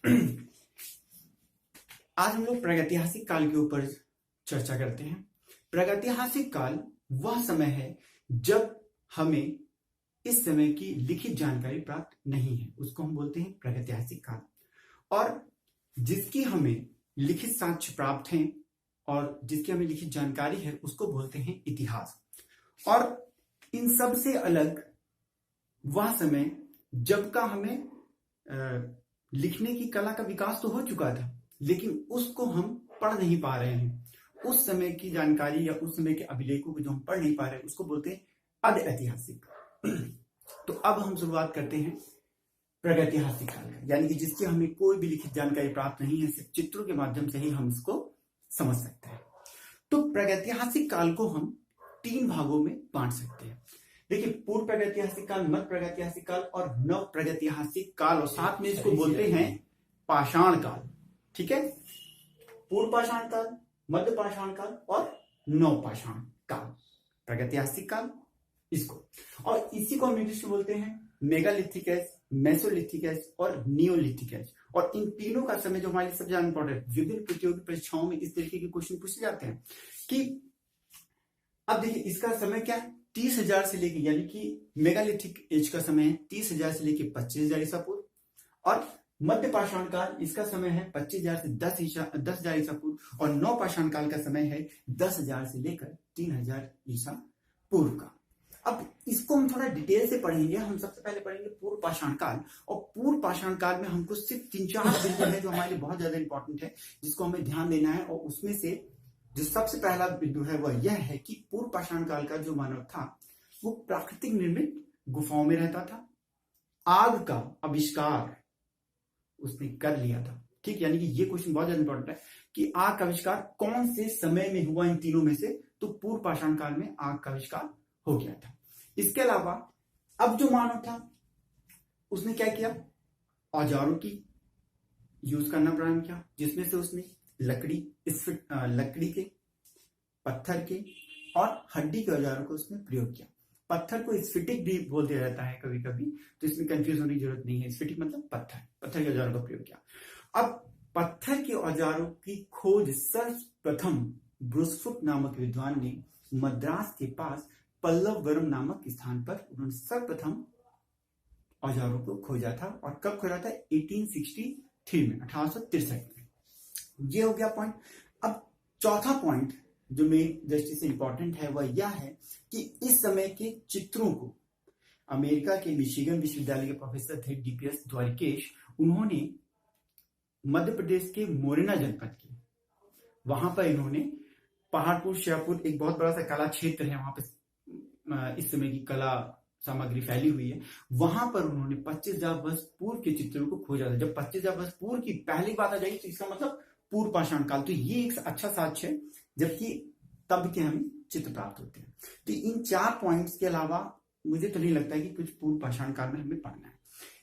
आज हम लोग प्रागैतिहासिक काल के ऊपर चर्चा करते हैं। प्रागैतिहासिक काल वह समय है जब हमें इस समय की लिखित जानकारी प्राप्त नहीं है, उसको हम बोलते हैं प्रागैतिहासिक काल। और जिसकी हमें लिखित साक्ष्य प्राप्त हैं और जिसकी हमें लिखित जानकारी है उसको बोलते हैं इतिहास। और इन सब से अलग वह समय जब का हमें लिखने की कला का विकास तो हो चुका था, लेकिन उसको हम पढ़ नहीं पा रहे हैं। उस समय की जानकारी या उस समय के अभिलेखों को जो हम पढ़ नहीं पा रहे हैं उसको बोलते हैं अधैतिहासिक। तो अब हम शुरुआत करते हैं प्रागैतिहासिक काल का, यानी कि जिसकी हमें कोई भी लिखित जानकारी प्राप्त नहीं है, सिर्फ चित्रों के माध्यम से ही हम इसको समझ सकते हैं। तो प्रागैतिहासिक काल को हम 3 भागों में बांट सकते हैं। देखिए, पूर्व प्रागैतिहासिक काल, मध्य प्रागैतिहासिक काल और नव प्रागैतिहासिक काल, और साथ में इसको बोलते हैं पाषाण काल। ठीक है, पूर्व पाषाण काल, मध्य पाषाण काल और नव पाषाण काल, प्रागैतिहासिक काल इसको। और इसी को हम इंग्लिश में बोलते हैं मेगालिथिक एज, मेसोलिथिक एज और नियोलिथिक एज। और इन तीनों का समय जो हमारे लिए सबसे ज्यादा इंपॉर्टेंट, विभिन्न प्रतियोगी परीक्षाओं में इस तरीके के क्वेश्चन पूछे जाते हैं कि अब देखिए इसका समय क्या है, 30,000 से लेके, यानी कि मेगालिथिक एज का समय है 30,000 से लेके 25,000 ईसा पूर्व। और मध्य पाषाण काल, इसका समय है 25,000 से 10,000 ईसा पूर्व। और नव पाषाण काल का समय है 10,000 से लेकर 3,000 ईसा पूर्व का। अब इसको हम थोड़ा डिटेल से पढ़ेंगे। हम सबसे पहले पढ़ेंगे पूर्व पाषाण काल। और पूर्व पाषाण काल में हमको सिर्फ 3-4 बिंदु है जो हमारे लिए बहुत ज्यादा इंपॉर्टेंट है, जिसको हमें ध्यान देना है। और उसमें से जो सबसे पहला बिंदु है वह यह है कि पूर्व पाषाण काल का जो मानव था वो प्राकृतिक निर्मित गुफाओं में रहता था। आग का आविष्कार उसने कर लिया था। ठीक, यानी कि ये क्वेश्चन बहुत ज्यादा इंपॉर्टेंट है कि आग का आविष्कार कौन से समय में हुआ इन तीनों में से, तो पूर्व पाषाण काल में आग का आविष्कार हो गया था। इसके अलावा अब जो मानव था उसने क्या किया, औजारों की यूज करना प्रारंभ किया, जिसमें से उसने लकड़ी के, पत्थर के और हड्डी के औजारों को उसने प्रयोग किया। पत्थर को स्फटिक भी बोलते रहता है कभी कभी, तो इसमें कंफ्यूज होने की जरूरत नहीं है। स्फटिक मतलब पत्थर के औजारों का प्रयोग किया। अब पत्थर के औजारों की खोज सर्वप्रथम ब्रुसफुट नामक विद्वान ने मद्रास के पास पल्लववरम नामक स्थान पर उन्होंने सर्वप्रथम औजारों को खोजा था। और कब खोजा था, 1863 में, 1863 में। ये हो गया पॉइंट। अब चौथा पॉइंट जो मेरी दृष्टि से इंपॉर्टेंट है वह यह है कि इस समय के चित्रों को अमेरिका के मिशिगन विश्वविद्यालय के प्रोफेसर थे डीपीएस द्वारिकेश, उन्होंने मध्य प्रदेश के मोरेना जनपद के, वहां पर इन्होंने पहाड़पुर, श्यापुर, एक बहुत बड़ा सा कला क्षेत्र है, वहां पर इस समय की कला सामग्री फैली हुई है। वहां पर उन्होंने 25,000 वर्ष पूर्व के चित्रों को खोजा था। जब 25,000 वर्ष पूर्व की पहली बात आ जाएगी तो इसका मतलब पूर्व पाषाण काल। तो ये एक अच्छा साक्ष्य है, जबकि तब के हमें चित्र प्राप्त होते हैं। तो इन 4 पॉइंट्स के अलावा मुझे तो नहीं लगता है कि कुछ पूर्व पाषाण काल में हमें पढ़ना है।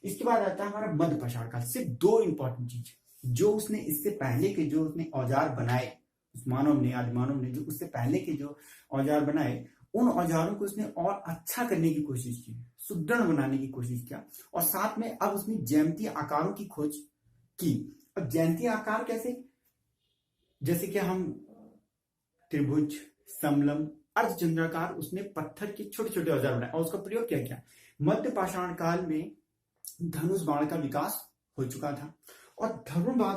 इसके बाद आता है हमारा मध्य पाषाण काल। सिर्फ 2 इंपॉर्टेंट चीज जो उसने इससे पहले के जो उसने औजार बनाए, उस मानव ने, आदिमानव ने, जो उससे पहले के जो औजार बनाए, उन औजारों को उसने और अच्छा करने की कोशिश की, सुदृढ़ बनाने की कोशिश किया। और साथ में अब उसने ज्यामितीय आकारों की खोज की। अब ज्यामितीय आकार कैसे, जैसे कि हम त्रिभुज, समलंब, अर्धचंद्राकार, उसने पत्थर के छोटे छोटे औजार बनाए और उसका प्रयोग किया। मध्य पाषाण काल में धनुष बाण का विकास हो चुका था और धनुर्बाण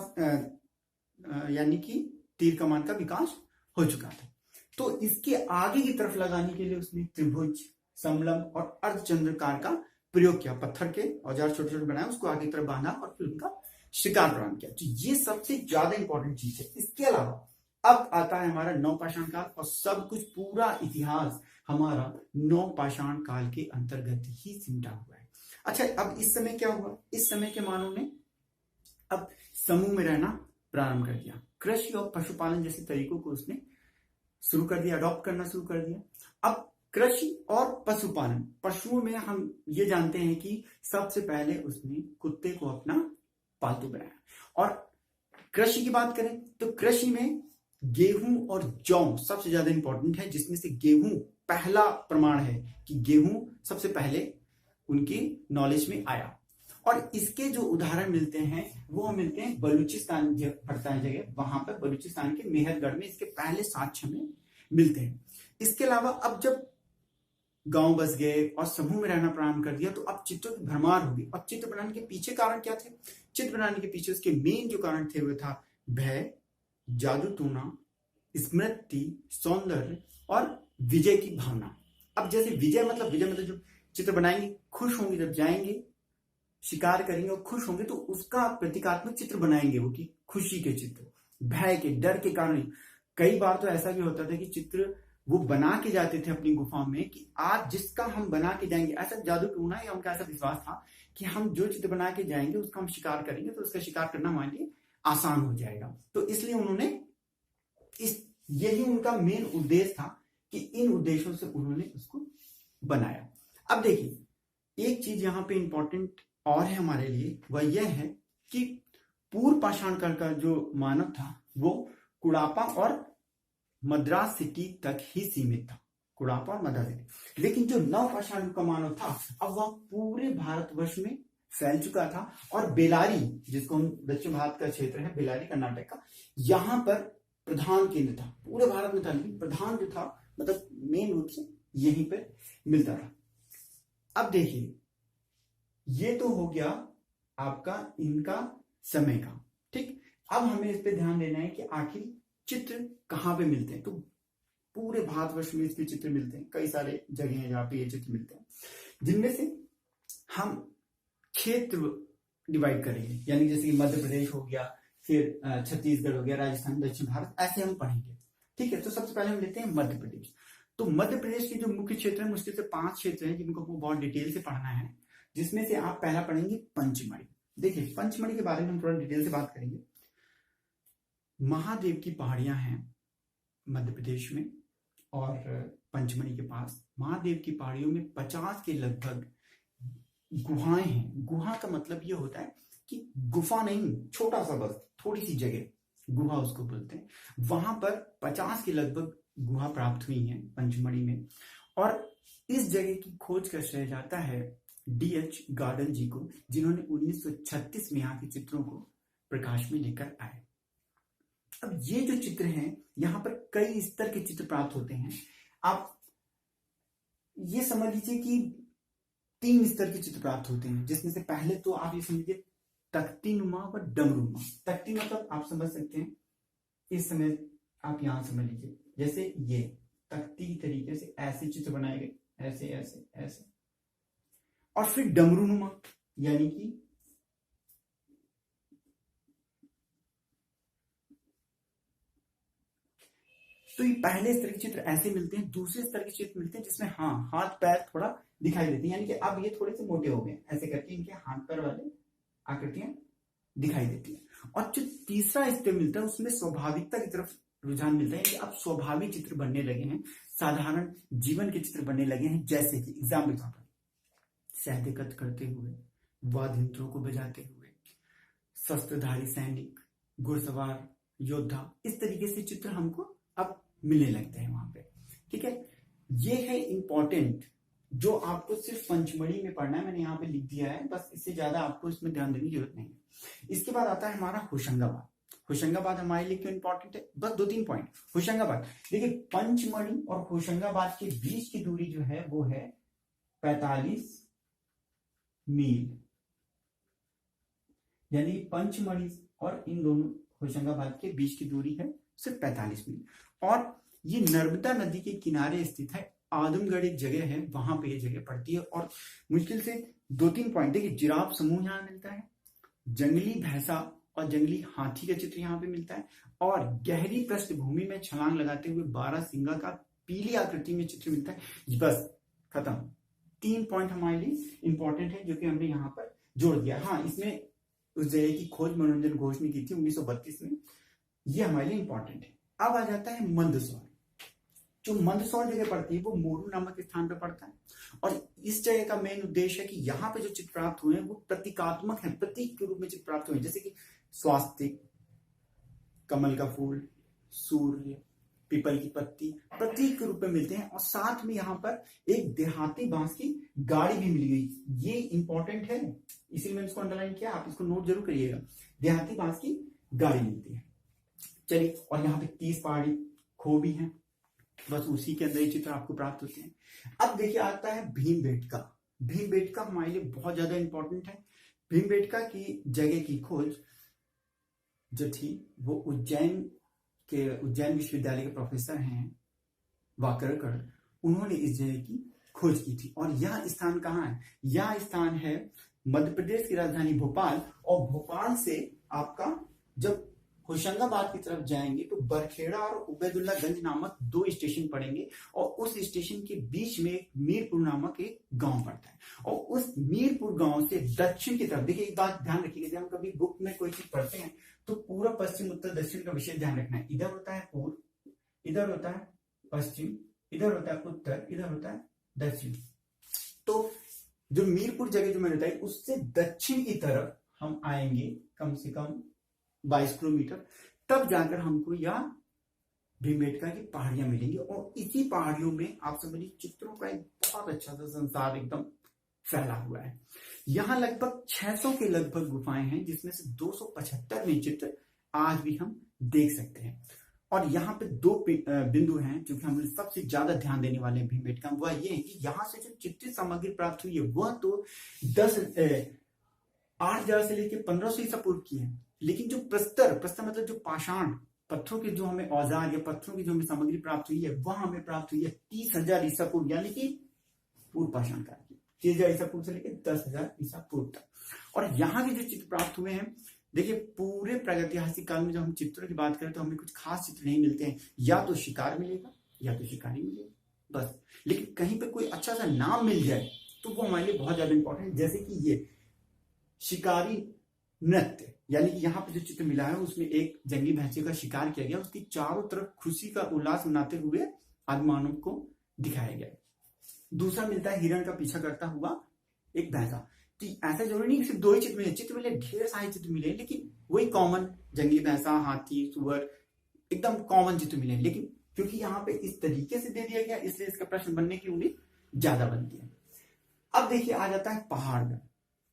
यानी कि तीर कमान का विकास हो चुका था। तो इसके आगे की तरफ लगाने के लिए उसने त्रिभुज, समलंब और अर्धचंद्राकार का प्रयोग किया। पत्थर के औजार छोटे छोटे बनाए, उसको आगे की तरफ बांधा और फिर उनका शिकार प्रारंभ किया। तो ये सबसे ज्यादा इंपॉर्टेंट चीज है। इसके अलावा अब आता है हमारा नव पाषाण काल, और सब कुछ, पूरा इतिहास हमारा नव पाषाण काल के अंतर्गत ही सिमटा हुआ है। अच्छा, अब इस समय क्या हुआ, इस समय के मानव ने अब समूह में रहना प्रारंभ कर दिया। कृषि और पशुपालन जैसे तरीकों को उसने शुरू कर दिया, अडॉप्ट करना शुरू कर दिया। अब कृषि और पशुपालन, पशुओं में हम ये जानते हैं कि सबसे पहले उसने कुत्ते को अपना पालतू बनाया। और कृषि की बात करें तो कृषि में गेहूं और जौ सबसे ज्यादा इंपॉर्टेंट है, जिसमें से गेहूं पहला प्रमाण है कि गेहूं सबसे पहले उनकी नॉलेज में आया। और इसके जो उदाहरण मिलते हैं वो मिलते हैं बलूचिस्तान जो पड़ता है जगह, वहां पर बलूचिस्तान के मेहरगढ़ में इसके पहले साक्ष्य में मिलते हैं। इसके अलावा अब जब गांव बस गए और समूह में रहना प्रारंभ कर दिया तो अब चित्रों की भरमार होगी। और चित्र बनाने के पीछे कारण क्या थे? चित्र बनाने के पीछे उसके मेन जो कारण थे वो था भय, जादू टोना, स्मृति, सौंदर्य और विजय की भावना। अब जैसे विजय मतलब जो चित्र बनाएंगे, खुश होंगे, जब जाएंगे शिकार करेंगे और खुश होंगे तो उसका प्रतीकात्मक चित्र बनाएंगे, वो की खुशी के चित्र। भय के, डर के कारण कई बार तो ऐसा भी होता था कि चित्र वो बना के जाते थे अपनी गुफा में कि आज जिसका हम बना के जाएंगे, ऐसा जादू टूना या उनका ऐसा विश्वास था कि हम जो चित्र बना के जाएंगे उसका हम शिकार करेंगे तो उसका शिकार करना हमारे लिए आसान हो जाएगा। तो इसलिए उन्होंने यही उनका मेन उद्देश्य था कि इन उद्देश्यों से उन्होंने उसको बनाया। अब देखिए एक चीज यहाँ पे इंपॉर्टेंट और है हमारे लिए, वह यह है कि पूर्व पाषाण काल का जो मानव था वो कुड़ापा और मद्रास सिटी तक ही सीमित था, कुड़ापा और मद्रास सिटी। लेकिन जो नव पाषाण युग का मानव था अब वह पूरे भारतवर्ष में फैल चुका था। और बेलारी, जिसको हम दक्षिण भारत का क्षेत्र है, बेलारी कर्नाटक का, यहाँ पर प्रधान केंद्र था। पूरे भारत में था लेकिन प्रधान जो था मतलब मेन रूप से यहीं पर मिलता था। अब देखिए ये तो हो गया आपका इनका समय का, ठीक। अब हमें इस पे ध्यान देना है कि आखिर चित्र कहाँ पे मिलते हैं। तो पूरे भारतवर्ष में इसके चित्र मिलते हैं, कई सारे जगह हैं जहाँ पे ये चित्र मिलते हैं, जिनमें से हम क्षेत्र डिवाइड करेंगे, यानी जैसे कि मध्य प्रदेश हो गया, फिर छत्तीसगढ़ हो गया, राजस्थान, दक्षिण भारत, ऐसे हम पढ़ेंगे, ठीक है। तो सबसे पहले हम लेते हैं मध्य प्रदेश। तो मध्य प्रदेश के जो मुख्य क्षेत्र है मुश्किल से 5 क्षेत्र हैं जिनको आपको बहुत डिटेल से पढ़ना है, जिसमें से आप पहला पढ़ेंगे पंचमढ़ी। देखिए पंचमढ़ी के बारे में हम थोड़ा डिटेल से बात करेंगे। महादेव की पहाड़ियां हैं मध्य प्रदेश में और पंचमढ़ी के पास महादेव की पहाड़ियों में 50 के लगभग गुहाएं हैं। गुहा का मतलब ये होता है कि गुफा नहीं, छोटा सा बस थोड़ी सी जगह, गुहा उसको बोलते हैं। वहां पर 50 के लगभग गुहा प्राप्त हुई हैं पंचमढ़ी में। और इस जगह की खोज का श्रेय जाता है D.H. गार्डन जी को, जिन्होंने 1936 में यहाँ के चित्रों को प्रकाश में लेकर आए। अब ये जो चित्र हैं यहाँ पर कई स्तर के चित्र प्राप्त होते हैं। आप ये समझ लीजिए कि 3 स्तर के चित्र प्राप्त होते हैं, जिसमें से पहले तो आप ये समझिए तख्ती नुमा व डमरूमा। तख्ती मतलब आप समझ सकते हैं, इस समय आप यहां समझ लीजिए, जैसे ये तख्ती तरीके से ऐसे चित्र बनाए गए, ऐसे ऐसे ऐसे। और फिर डमरू नुमा, यानी कि तो ये पहले स्तर के चित्र ऐसे मिलते हैं। दूसरे स्तर के चित्र मिलते हैं जिसमें हाँ हाथ पैर थोड़ा दिखाई देते हैं, यानी कि अब ये थोड़े से मोटे हो गए, ऐसे करके इनके हाथ पैर वाले आकृतियां दिखाई देती हैं। और जो तीसरा स्तर मिलता है उसमें स्वाभाविकता की तरफ रुझान मिलता है कि अब स्वाभाविक चित्र बनने लगे हैं, साधारण जीवन के चित्र बनने लगे हैं। जैसे कि एग्जाम्पल के तौर पर सहदेकत करते हुए, वाद्य यंत्रों को बजाते हुए, शस्त्रधारी सैनिक, घुड़सवार योद्धा, इस तरीके से चित्र हमको अब मिलने लगते हैं वहां पे, ठीक है। ये है इंपॉर्टेंट जो आपको सिर्फ पंचमढ़ी में पढ़ना है, मैंने यहाँ पे लिख दिया है, बस इससे ज्यादा आपको इसमें ध्यान देने की जरूरत नहीं है। इसके बाद आता है हमारा होशंगाबाद। होशंगाबाद हमारे लिए क्यों इंपॉर्टेंट है, बस 2-3 पॉइंट। होशंगाबाद देखिए, पंचमढ़ी और होशंगाबाद के बीच की दूरी जो है वो है 45 मील, यानी पंचमढ़ी और इन दोनों होशंगाबाद के बीच की दूरी है सिर्फ 45 मील। और ये नर्मदा नदी के किनारे स्थित है। आदमगढ़ एक जगह है, वहां पे ये जगह पड़ती है। और मुश्किल से 2-3 पॉइंट देखिए, जिराफ समूह यहाँ मिलता है, जंगली भैंसा और जंगली हाथी का चित्र यहाँ पे मिलता है, और गहरी पृष्ठभूमि में छलांग लगाते हुए 12 सिंगा का पीली आकृति में चित्र मिलता है। बस खत्म। 3 पॉइंट हमारे लिए इंपॉर्टेंट है जो कि हमने यहाँ पर जोड़ दिया। हाँ, इसमें उस जगह की खोज मनोरंजन घोष ने की थी 1932 में, ये हमारे लिए इंपॉर्टेंट है। अब आ जाता है मंदसौर। जो मंदसौर जगह पड़ती है वो मोरू नामक स्थान पर पड़ता है। और इस जगह का मेन उद्देश्य है कि यहाँ पे जो चित्र प्राप्त हुए हैं वो प्रतीकात्मक है, प्रतीक के रूप में चित्र प्राप्त हुए, जैसे कि स्वास्तिक, कमल का फूल, सूर्य, पीपल की पत्ती प्रतीक के रूप में मिलते हैं। और साथ में यहाँ पर एक देहाती बांस की गाड़ी भी मिली गई, ये इंपॉर्टेंट है, इसीलिए मैंने इसको अंडरलाइन किया, आप इसको नोट जरूर करिएगा। देहाती बांस की गाड़ी मिलती है। चलिए, और यहाँ पे 30 पहाड़ी खो भी है, बस उसी के अंदर ये चित्र आपको प्राप्त होते हैं। अब देखिए आता है भीमबेटका। भीमबेटका हमारे लिए बहुत ज्यादा इंपॉर्टेंट है। भीमबेटका की जगह की खोज जो थी वो उज्जैन विश्वविद्यालय के प्रोफेसर हैं वाकरकर, उन्होंने इस जगह की खोज की थी। और यह स्थान कहाँ है? यह स्थान है मध्य प्रदेश की राजधानी भोपाल। और भोपाल से आपका जब होशंगाबाद की तरफ जाएंगे तो बरखेड़ा और उबैदुल्लागंज नामक 2 स्टेशन पड़ेंगे, और उस स्टेशन के बीच में मीरपुर नामक एक गांव पड़ता है। और उस मीरपुर गांव से दक्षिण की तरफ, देखिए एक बात ध्यान रखिएगा, जब हम कभी बुक में कोई चीज पढ़ते हैं तो पूरा पश्चिम उत्तर दक्षिण का विषय ध्यान रखना है। इधर होता है पूर्व, इधर होता है पश्चिम, इधर होता है उत्तर, इधर होता है दक्षिण। तो जो मीरपुर जगह जो मैंने बताई उससे दक्षिण की तरफ हम आएंगे कम से कम 22 किलोमीटर, तब जाकर हमको यह भीमबेटका की पहाड़ियां मिलेंगी। और इसी पहाड़ियों में आप समझिए चित्रों का एक बहुत अच्छा सा संसार एकदम फैला हुआ है। यहाँ लगभग 600 के लगभग गुफाएं हैं, जिसमें से 275वें चित्र आज भी हम देख सकते हैं। और यहाँ पे 2 बिंदु हैं जो कि हम सबसे ज्यादा ध्यान देने वाले हैं भीमबेटका, वह ये है कि यहाँ से जो चित्रित सामग्री प्राप्त हुई है वह तो 8,000 से लेकर 1500 ईसा पूर्व की है, लेकिन जो प्रस्तर मतलब जो पाषाण पत्थरों के जो हमें औजार या पत्थरों की जो हमें सामग्री प्राप्त हुई है वह हमें प्राप्त हुई है 30,000 ईसा पूर्व, यानी कि पूर्व पाषाण काल की 30,000 ईसा पूर्व से लेकर 10,000 ईसा पूर्व तक। और यहाँ के जो चित्र प्राप्त हुए हैं, देखिए पूरे प्रागैतिहासिक काल में जब हम चित्रों की बात करें तो हमें कुछ खास चित्र नहीं मिलते हैं, या तो शिकार मिलेगा या तो शिकारी मिलेगा बस। लेकिन कहीं पे कोई अच्छा सा नाम मिल जाए तो वो हमारे लिए बहुत ज्यादा इंपॉर्टेंट है। जैसे कि ये शिकारी नृत्य, यानी कि यहाँ पे जो चित्र मिला है उसमें एक जंगली भैंसे का शिकार किया गया, उसकी चारों तरफ खुशी का उल्लास मनाते हुए आदिमानव को दिखाया गया। दूसरा मिलता है हिरण का पीछा करता हुआ एक भैंसा। तो ऐसा जरूरी नहीं सिर्फ 2 ही चित्र मिले, ढेर सारे चित्र मिले, लेकिन वही कॉमन जंगली भैंसा, हाथी, सुअर, एकदम कॉमन चित्र मिले। लेकिन क्योंकि यहाँ पे इस तरीके से दे दिया गया इसलिए इसका प्रश्न बनने की उम्मीद ज्यादा बनती है। अब देखिए आ जाता है पहाड़गढ़।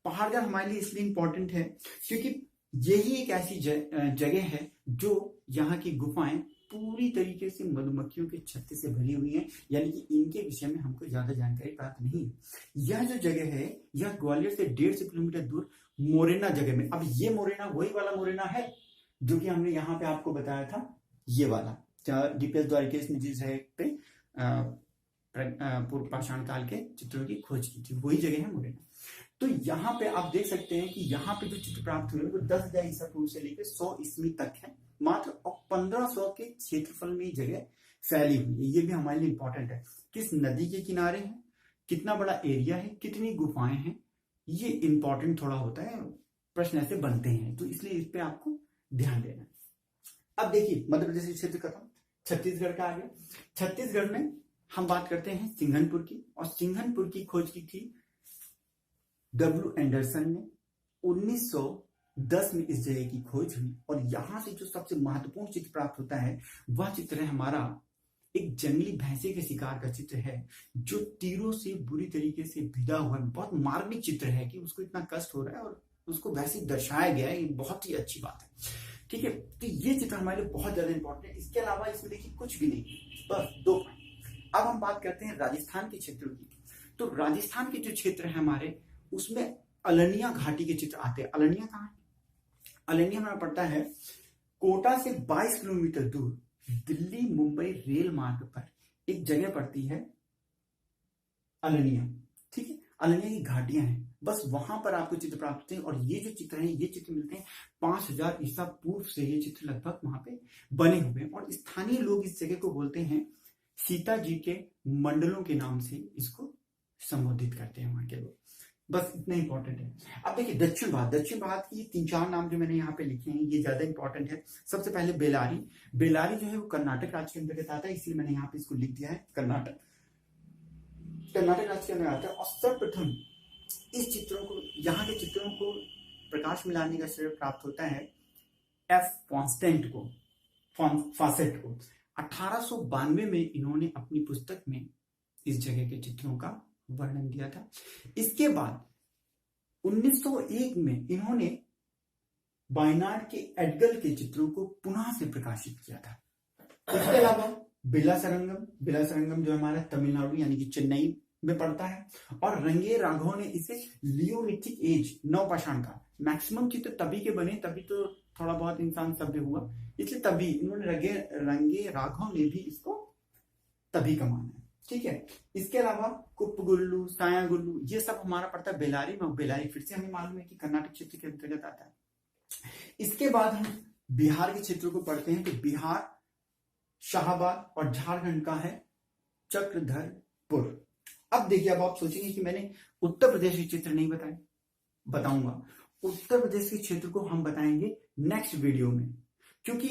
पहाड़गढ़ हमारे लिए इसलिए इंपॉर्टेंट है क्योंकि यही एक ऐसी जगह है जो यहाँ की गुफाएं पूरी तरीके से मधुमक्खियों के छत्ते से भरी हुई हैं, यानी कि इनके विषय में हमको ज्यादा जानकारी प्राप्त नहीं है। यह जो जगह है यह ग्वालियर से 150 किलोमीटर दूर मोरेना जगह में। अब ये मोरेना वही वाला मोरेना है जो कि हमने यहाँ पे आपको बताया था, ये वाला डीपीएस द्वारिकेश ने जिस जगह पे पूर्व पाषाण काल के चित्रों की खोज की थी वही जगह है मोरेना। तो यहाँ पे आप देख सकते हैं कि यहाँ पे जो चित्र प्राप्त हुए वो 10,000 ईसा पूर्व से लेकर 100 ईस्वी तक है मात्र, और 1500 के क्षेत्रफल में जगह फैली हुई है। ये भी हमारे लिए इंपॉर्टेंट है, किस नदी के किनारे है, कितना बड़ा एरिया है, कितनी गुफाएं हैं, ये इंपॉर्टेंट थोड़ा होता है, प्रश्न ऐसे बनते हैं, तो इसलिए इस पे आपको ध्यान देना है। अब देखिए मध्य प्रदेश क्षेत्र खत्म, छत्तीसगढ़ का आ गया। छत्तीसगढ़ में हम बात करते हैं सिंघनपुर की, और सिंघनपुर की खोज की थी W. एंडरसन ने। 1910 में इस जगह की खोज हुई, और यहां से जो सबसे महत्वपूर्ण चित्र प्राप्त होता है वह चित्र है हमारा एक जंगली भैंसे के शिकार का चित्र है, जो तीरों से बुरी तरीके से भिदा हुआ है। बहुत मार्मिक चित्र है कि उसको इतना कष्ट हो रहा है और उसको वैसे दर्शाया गया है, ये बहुत ही अच्छी बात है। ठीक है, तो ये चित्र हमारे लिए बहुत ज्यादा इंपॉर्टेंट है। इसके अलावा इसमें देखिए कुछ भी नहीं, बस 2 पॉइंट। अब हम बात करते हैं राजस्थान के क्षेत्रों की। तो राजस्थान के जो क्षेत्र है हमारे, उसमें अलनिया घाटी के चित्र आते हैं। अलनिया कहाँ है? अलनिया हमारा पड़ता है कोटा से 22 किलोमीटर दूर दिल्ली मुंबई रेल मार्ग पर एक जगह पड़ती है अलनिया। ठीक है, अलनिया की घाटियां हैं, बस वहां पर आपको चित्र प्राप्त होते हैं। और ये जो चित्र हैं ये चित्र मिलते हैं 5000 ईसा पूर्व से, ये चित्र लगभग वहां पे बने हुए हैं। और स्थानीय लोग इस जगह को बोलते हैं सीता जी के मंडलों के नाम से इसको संबोधित करते हैं वहां के लोग। बस इतना इंपॉर्टेंट है। अब देखिए दक्षिण भारत की 3-4 नाम जो मैंने यहाँ पे लिखे हैं ये ज्यादा इंपॉर्टेंट है। सबसे पहले बेलारी। बेलारी जो है वो कर्नाटक राज्य के अंतर्गत आता है, इसलिए मैंने यहाँ पे इसको लिख दिया है कर्नाटक राज्य के अंदर आता है। और सर्वप्रथम इस चित्रों को, यहाँ के चित्रों को प्रकाश में लाने का श्रेय प्राप्त होता है F. फॉसेट को। 1892 में इन्होंने अपनी पुस्तक में इस जगह के चित्रों का वर्णन दिया था। इसके बाद 1901 में इन्होंने वायनाड के एडगल के चित्रों को पुनः से प्रकाशित किया था। इसके अलावा बिलासरंगम जो हमारा तमिलनाडु यानी कि चेन्नई में पड़ता है, और रंगे राघव ने इसे लियोलिथिक एज, नवपाषाण का मैक्सिमम चित्र तभी के बने, तभी तो थोड़ा बहुत इंसान सभ्य हुआ, इसलिए तभी इन्होंने रंगे राघव ने भी इसको तभी का माना है। ठीक है। इसके अलावा कुप्पगुल्लू, सायागुल्लू, ये सब हमारा पड़ता है बेलारी में। बेलारी फिर से हमें मालूम है कि कर्नाटक क्षेत्र के अंतर्गत आता है। इसके बाद हम बिहार के क्षेत्र को पढ़ते हैं। तो बिहार शाहाबाद और झारखंड का है चक्रधरपुर। अब देखिए, अब आप सोचेंगे कि मैंने उत्तर प्रदेश के चित्र नहीं बताए, बताऊंगा। उत्तर प्रदेश के क्षेत्र को हम बताएंगे नेक्स्ट वीडियो में, क्योंकि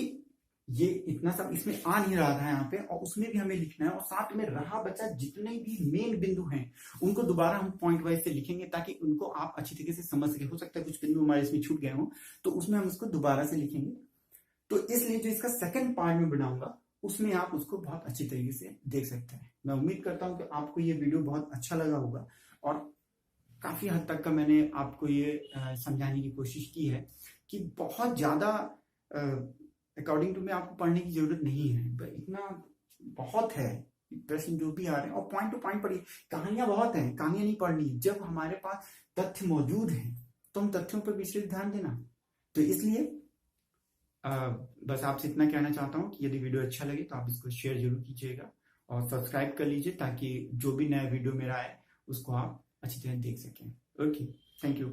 ये इतना सब इसमें आ नहीं रहा था यहाँ पे, और उसमें भी हमें लिखना है, और साथ में रहा बचा जितने भी मेन बिंदु हैं उनको दोबारा हम पॉइंट वाइज से लिखेंगे, ताकि उनको आप अच्छी तरीके से समझ सके। हो सकता है कुछ बिंदु हमारे इसमें छूट गए हों, तो उसमें हम उसको दोबारा से लिखेंगे। तो इसलिए जो इसका सेकंड पार्ट में बनाऊंगा, उसमें आप उसको बहुत अच्छी तरीके से देख सकते हैं। मैं उम्मीद करता हूं कि आपको ये वीडियो बहुत अच्छा लगा होगा, और काफी हद तक का मैंने आपको ये समझाने की कोशिश की है कि बहुत ज्यादा अकॉर्डिंग टू मैं आपको पढ़ने की जरूरत नहीं है, इतना बहुत है प्रश्न जो भी आ रहे हैं, और पॉइंट टू पॉइंट पढ़िए। कहानियां बहुत हैं, कहानियां नहीं पढ़नी। जब हमारे पास तथ्य मौजूद हैं तो हम तथ्यों पर विशेष ध्यान देना। तो इसलिए बस आपसे इतना कहना चाहता हूँ कि यदि वीडियो अच्छा लगे तो आप इसको शेयर जरूर कीजिएगा, और सब्सक्राइब कर लीजिए, ताकि जो भी नया वीडियो मेरा आए उसको आप अच्छी तरह देख सकें। Okay, thank you.